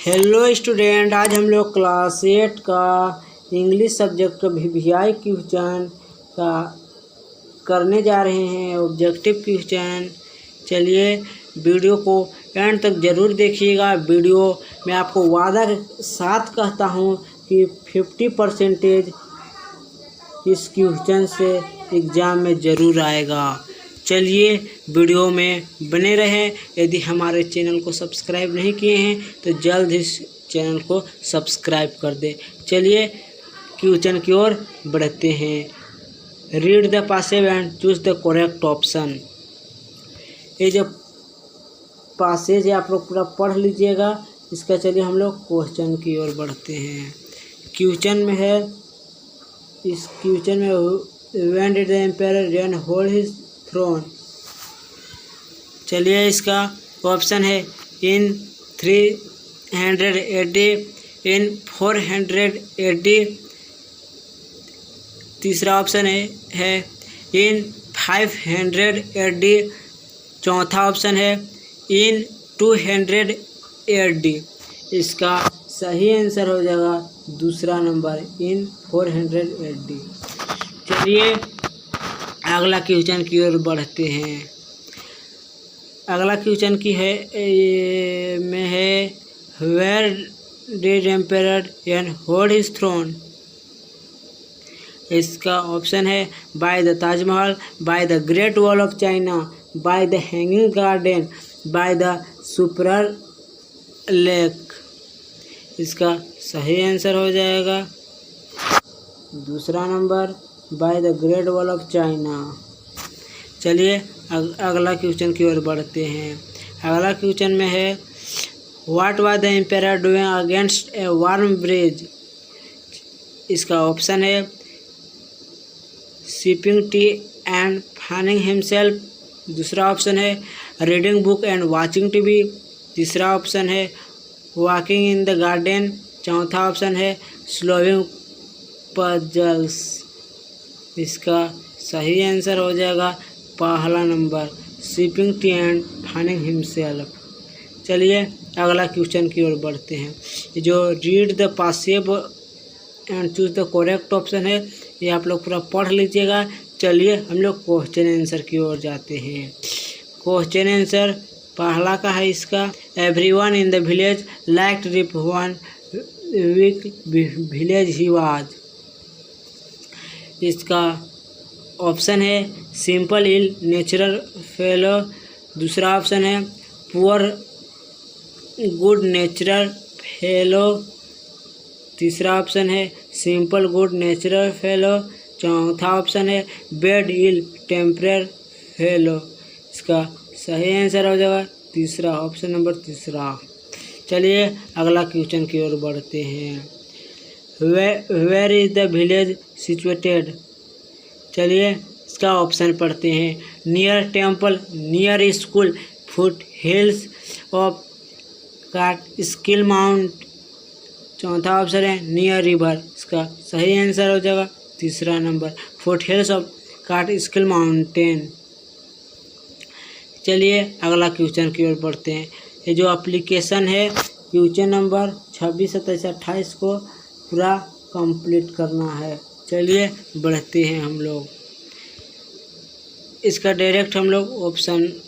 Hello student, आज हम लोग क्लास 8 का इंग्लिश सब्जेक्ट का वीवीआई क्वेश्चन का करने जा रहे हैं, ऑब्जेक्टिव क्वेश्चन। चलिए वीडियो को एंड तक ज़रूर देखिएगा। वीडियो मैं आपको वादा के साथ कहता हूँ कि 50% इस क्वेश्चन से एग्ज़ाम में ज़रूर आएगा। चलिए वीडियो में बने रहें। यदि हमारे चैनल को सब्सक्राइब नहीं किए हैं तो जल्द इस चैनल को सब्सक्राइब कर दें। चलिए क्वेश्चन की ओर बढ़ते हैं। Read the passage and choose the correct option. ये जो पैसेज है आप लोग पूरा पढ़ लीजिएगा इसका। चलिए हम लोग क्वेश्चन की ओर बढ़ते हैं। क्वेश्चन में है, इस क्वेश्चन में when did the empire reign hold his throne. चलिए इसका ऑप्शन है इन 380, इन 480। तीसरा ऑप्शन है इन 580। चौथा ऑप्शन है इन 280। इसका सही आंसर हो जाएगा दूसरा नंबर, इन 480। चलिए अगला क्वेश्चन की ओर बढ़ते हैं। अगला क्वेश्चन की है में है where did empire reign hold his throne. इसका ऑप्शन है by the Taj Mahal, by the great wall of China, by the hanging garden, by the super lake. इसका सही आंसर हो जाएगा दूसरा नंबर, by the great wall of China. चलिए अगला क्वेश्चन की ओर बढ़ते हैं। अगला क्वेश्चन में है what was the empire doing against a warm bridge. इसका ऑप्शन है sipping tea and fanning himself. दूसरा ऑप्शन है reading book and watching TV. तीसरा ऑप्शन है वॉकिंग इन द गार्डन। चौथा ऑप्शन है सॉल्विंग पजल्स। इसका सही आंसर हो जाएगा पहला नंबर, sipping tea and fanning himself. चलिए अगला क्वेश्चन की ओर बढ़ते हैं। जो read the passage and choose the correct option है ये आप लोग पूरा पढ़ लीजिएगा। चलिए हम लोग क्वेश्चन आंसर की ओर जाते हैं। क्वेश्चन आंसर पहला का है इसका, everyone in the village liked Rip van week village he was. इसका ऑप्शन है सिंपल इल नेचुरल फेलो। दूसरा ऑप्शन है पुअर गुड नेचुरल फेलो। तीसरा ऑप्शन है सिंपल गुड नेचुरल फेलो। चौथा ऑप्शन है बैड इल टेम्परर फेलो। इसका सही आंसर हो जाएगा तीसरा, ऑप्शन नंबर तीसरा। चलिए अगला क्वेश्चन की ओर बढ़ते हैं। Where is the village situated. चलिए इसका ऑप्शन पढ़ते हैं near temple, near school, foot hills of Catskill mount. चौथा ऑप्शन है नियर रिवर। इसका सही आंसर हो जाएगा तीसरा नंबर, foot hills of Catskill mountain. चलिए अगला क्वेश्चन की ओर बढ़ते हैं। ये जो एप्लीकेशन है क्वेश्चन नंबर 26, 27, 28 को पूरा कंप्लीट करना है। चलिए बढ़ते हैं हम लोग। इसका डायरेक्ट हम लोग ऑप्शन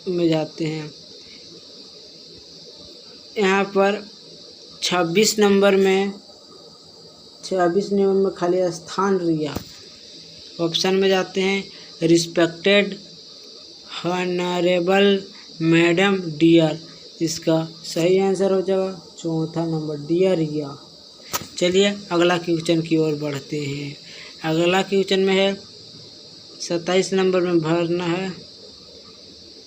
में जाते हैं। यहाँ पर 26 नंबर में खाली स्थान रिया। ऑप्शन में जाते हैं रिस्पेक्टेड हॉनरेबल मैडम डियर। इसका सही आंसर हो जाएगा चौथा नंबर, डियर रिया। चलिए अगला क्वेश्चन की ओर बढ़ते हैं। अगला क्वेश्चन में है 27 नंबर में भरना है।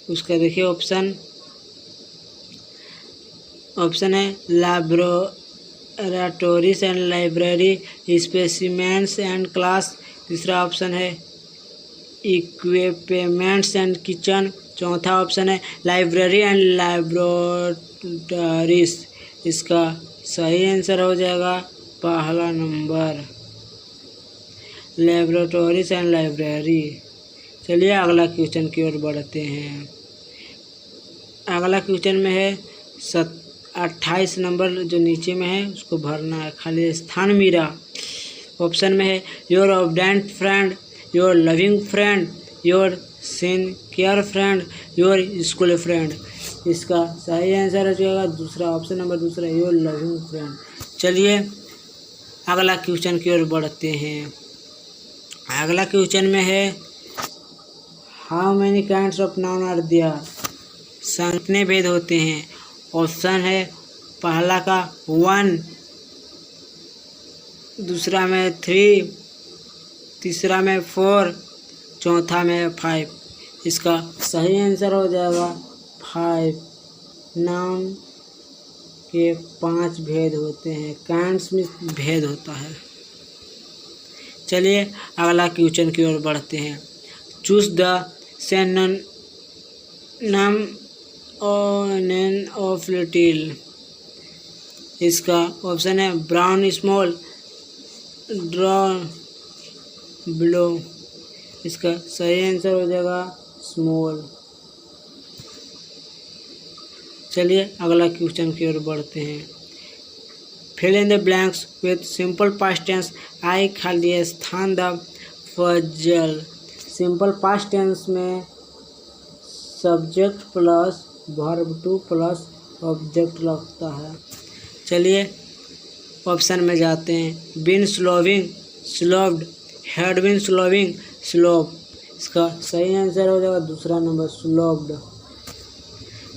उसका देखिए ऑप्शन है laboratories and library, specimens and class. तीसरा ऑप्शन है इक्विपमेंट्स एंड किचन। चौथा ऑप्शन है लाइब्रेरी एंड लैबोरेटरीज। इसका सही आंसर हो जाएगा पहला नंबर, लैबोरेटरीज एंड लाइब्रेरी। चलिए अगला क्वेश्चन की ओर बढ़ते हैं। अगला क्वेश्चन में है 28 नंबर जो नीचे में है उसको भरना है, खाली स्थान मिला। ऑप्शन में है your obedient friend, your loving friend, your sincere friend, your school friend. इसका सही आंसर हो जाएगा दूसरा, ऑप्शन नंबर दूसरा, योर लविंग फ्रेंड। चलिए अगला क्वेश्चन की ओर बढ़ते हैं। अगला क्वेश्चन में है how many kinds of noun are there, कितने भेद होते हैं। ऑप्शन है पहला का 1, दूसरा में 3, तीसरा में 4, चौथा में 5। इसका सही आंसर हो जाएगा 5। नाउन के 5 भेद होते हैं, काइंड्स में भेद होता है। चलिए अगला क्वेश्चन की ओर बढ़ते हैं। Choose the synonym of little. इसका ऑप्शन है ब्राउन, स्मॉल, ड्रॉ, ब्लो। इसका सही आंसर हो जाएगा स्मॉल। चलिए अगला क्वेश्चन की ओर बढ़ते हैं। Fill in the blanks with simple past tense. आई खाली स्थान द फजल। सिंपल पास्ट टेंस में subject plus verb two plus object लगता है। चलिए ऑप्शन में जाते हैं। Been slowing, slowed, had been slowing, slow. इसका सही आंसर हो जाएगा दूसरा नंबर, स्लोव्ड।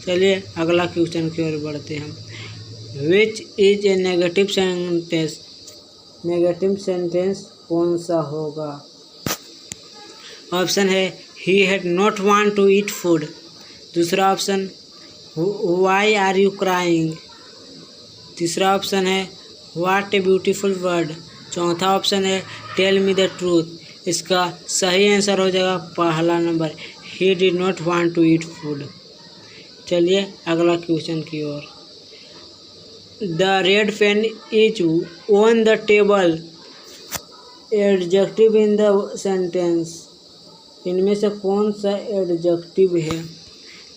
चलिए अगला क्वेश्चन की ओर बढ़ते हैं। Which is a negative sentence. Negative sentence कौन सा होगा। ऑप्शन है he had not want to eat food. दूसरा option why are you crying. तीसरा ऑप्शन है व्हाट ए ब्यूटीफुल वर्ड। चौथा ऑप्शन है टेल मी द ट्रूथ। इसका सही आंसर हो जाएगा पहला नंबर, he did not want to eat food. चलिए अगला क्वेश्चन की ओर। The red pen is on the table. Adjective in the sentence. इनमें से कौन सा एडजेक्टिव है।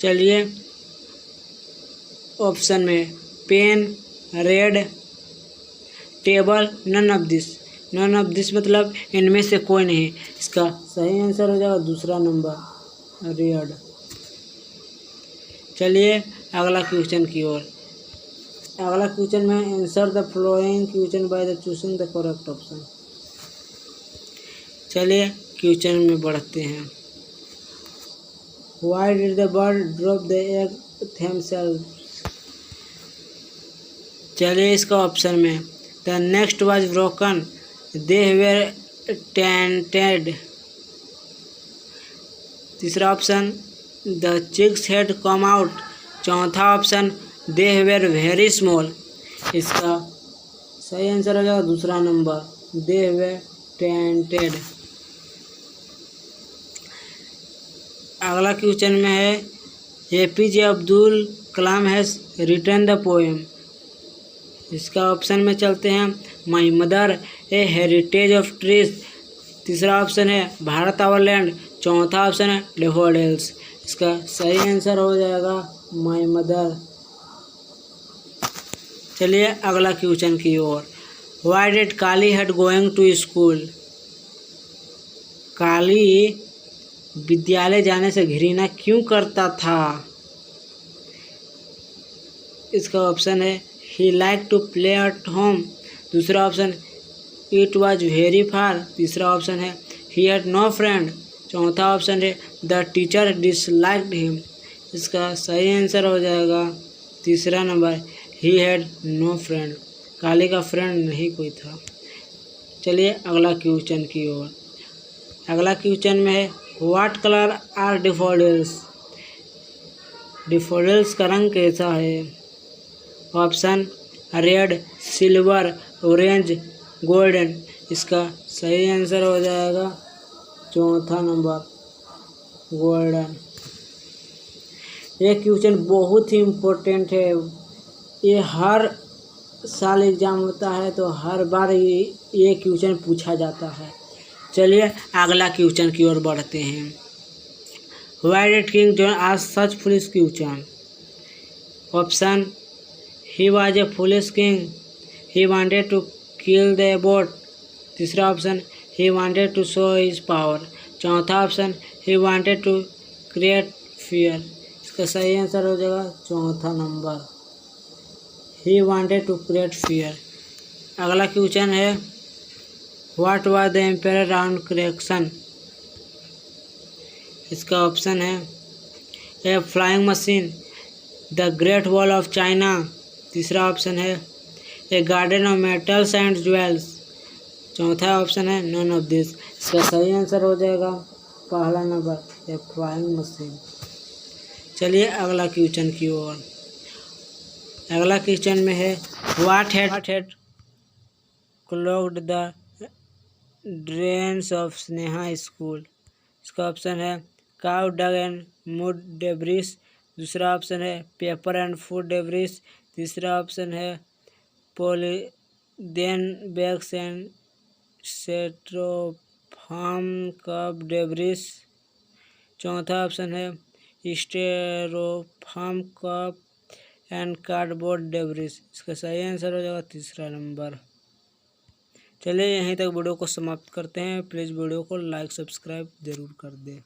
चलिए ऑप्शन में pen, red, table, none of this. None of this मतलब इनमें से कोई नहीं। इसका सही आंसर हो जाएगा दूसरा नंबर, रेड। चलिए अगला क्वेश्चन की ओर। अगला क्वेश्चन में answer the following question by the choosing the correct option. चलिए क्वेश्चन में बढ़ते हैं। Why did the bird drop the egg themselves. चलिए इसका ऑप्शन में the next was broken, they were tainted. तीसरा option the chicks had come out. चौथा option they were very small. इसका सही आंसर हो जाएगा दूसरा नंबर, दे वेर टेंटेड। अगला क्वेश्चन में है APJ Abdul Kalam has written the poem. इसका ऑप्शन में चलते हैं my mother, A heritage of trees. तीसरा ऑप्शन है भारत आवर लैंड। चौथा ऑप्शन है डैफोडिल्स। इसका सही आंसर हो जाएगा माई मदर। चलिए अगला क्वेश्चन की ओर। Why did Kali hate going to school. Kali विद्यालय जाने से घृणा क्यों करता था। इसका ऑप्शन है he like to play at home. दूसरा option it was very far. तीसरा ऑप्शन है ही हैड नो फ्रेंड। चौथा ऑप्शन है द टीचर डिसलाइक्ड हिम। इसका सही आंसर हो जाएगा तीसरा number, he had no friend. Kali का फ्रेंड नहीं कोई था। चलिए अगला क्वेश्चन की ओर। अगला क्वेश्चन में है what colour are daffodils. Daffodils का रंग कैसा है। Option red, silver, orange, golden. इसका सही आंसर हो जाएगा चौथा नंबर, गोल्डन। ये क्वेश्चन बहुत ही इम्पोर्टेंट है। ये हर साल एग्जाम होता है तो हर बार ये क्वेश्चन पूछा जाता है। चलिए अगला क्वेश्चन की ओर बढ़ते हैं। Why did king John ask such foolish question. Option he was a foolish king, he wanted to kill the boat. तीसरा option, he wanted to show his power. चौथा option, he wanted to create fear. इसका सही answer हो जाएगा चौथा number, he wanted to create fear. अगला question है, what was the empire round correction. इसका ऑप्शन है a flying machine, the great wall of China. तीसरा ऑप्शन है a garden of metals and jewels. चौथा ऑप्शन है नन ऑफ दिस। इसका सही आंसर हो जाएगा पहला नंबर, ए फ्लाइंग मशीन। चलिए अगला क्वेश्चन की ओर। अगला क्वेश्चन में है, what had clogged the drains of Sneha school. इसका ऑप्शन है cow dung and mud debris. दूसरा ऑप्शन है पेपर एंड फूड डेब्रिस। तीसरा ऑप्शन है polythene bags and styrofoam cup debris. चौथा ऑप्शन है styrofoam cup and cardboard debris. इसका सही आंसर हो जाएगा तीसरा नंबर। चलिए यहीं तक वीडियो को समाप्त करते हैं। प्लीज़ वीडियो को लाइक सब्सक्राइब ज़रूर कर दें।